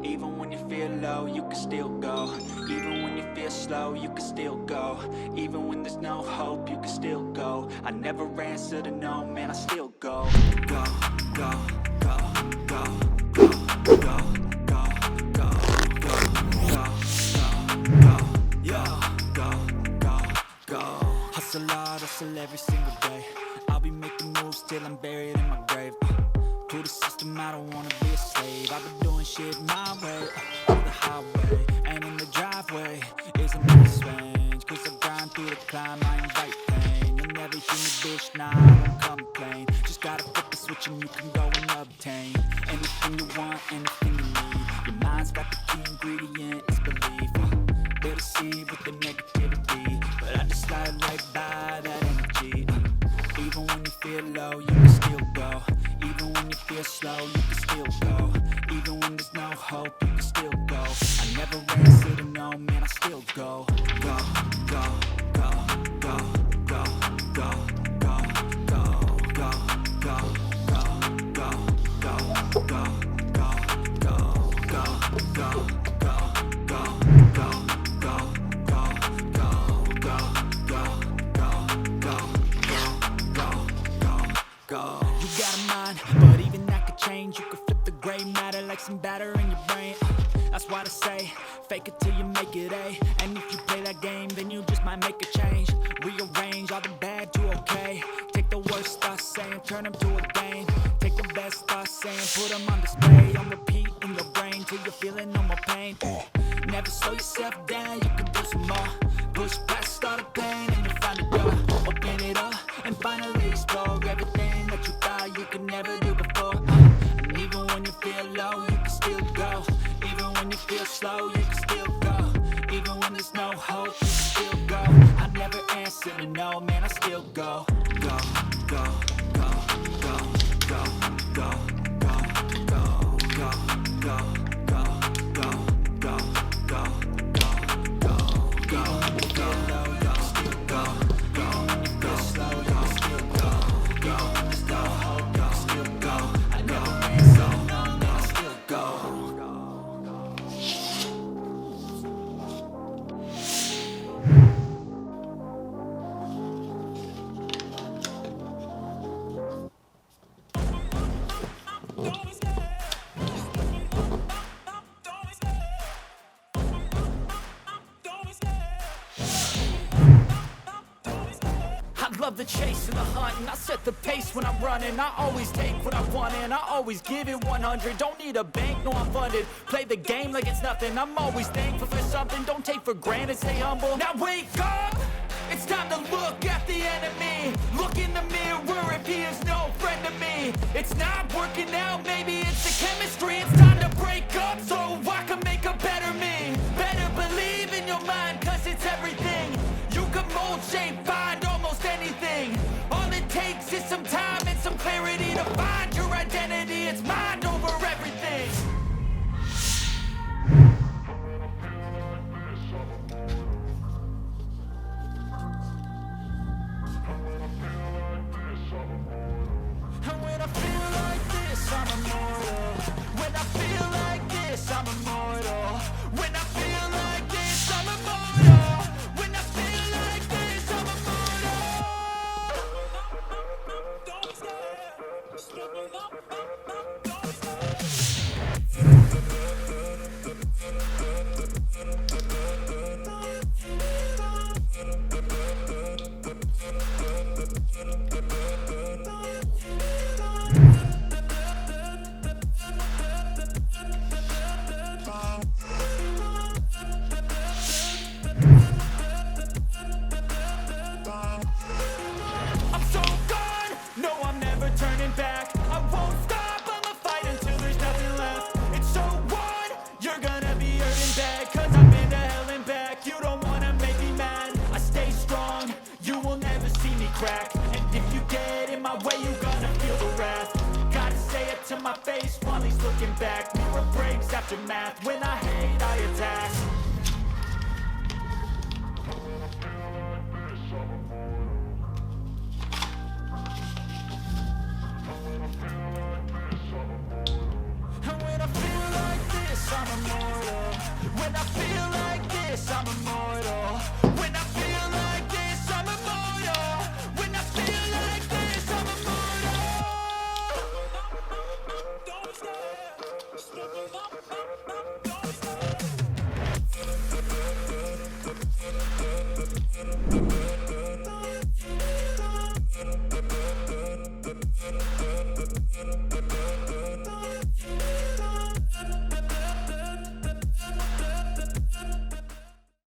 Even when you feel low, you can still go. Even when you feel slow, you can still go. Even when there's no hope, you can still go. I never answer to no, man, I still go. Go, go, go, go, go, go, go, go, go, go, go, yeah, go, go, go. Hustle hard, hustle every single day. I'll be making moves till I'm buried in my grave. To the system, I don't wanna be a slave. I've been doing shit my way, on the highway, and in the driveway isn't really strange. Cause I grind through the climb, I invite pain. You'll never hear me, bitch, nah, I won't complain. Just gotta flip the switch and you can go and obtain anything you want, anything you need. Your mind's got the key ingredient, it's belief. They're deceived with the negativity, but I just slide right by that energy. Even when you feel low, you can still go. Even when you feel slow, you can still go. Even when there's no hope, you can still go. I never answer to no, man, I still go. Go, go, go, go, go, go, go, go, go, go, go, go, go, go, go, go, go, You got a mind, but even that could change. You could flip the gray matter like some batter in your brain. That's why I say, fake it till you make it A. And if you play that game, then you just might make a change. Rearrange all the bad to okay. Take the worst thoughts saying, turn them to a game. Take the best thoughts saying, put them on display. On repeat in your brain till you're feeling no more pain. Never slow yourself down, you can do some more. Push past all the pain and you find a door. Open it up and finally explore everything that you thought you could never do before. And even when you feel low, you can still go. Even when you feel slow, you can still go. Even when there's no hope, you can still go. I never answer to no, man, I still go. Go, go, go, go, go, go, go, go, go, go, go, go, go, go, go, go, go, low, you can still go. Even when you feel slow, you can still go. Even when there's no hope, you can still go. I never answer to no, man, I still go. I love the chase and the hunt, and I set the pace when I'm running. I always take what I want and I always give it 100. Don't need a bank, no, I'm funded. Play the game like it's nothing. I'm always thankful for something. Don't take for granted, stay humble. Now wake up! It's time to look at the enemy. Look in the mirror if he is no friend to me. It's not working out, maybe it's the chemistry. It's time to break up so I can make a better me. Better believe in your mind, cause it's everything. You can mold, shape, find almost anything. All it takes is some time and some clarity to find your identity. It's mind over everything. And when I feel like this, I'm immortal. When I feel like this, I'm immortal. When I feel like this, I'm immortal. When I feel like this, I'm immortal. Don't stop. Don't I'm so gone, no, I'm never turning back. I won't stop, I'ma fight until there's nothing left. It's so on, you're gonna be hurting bad. Cause I've been to hell and back, you don't wanna make me mad. I stay strong, you will never see me crack. And if you get in my way, you're gonna feel the wrath. Gotta say it to my face while he's looking back. Mirror breaks after math, when I hate, I attack. And when I feel like this, When I feel like this, I'm immortal.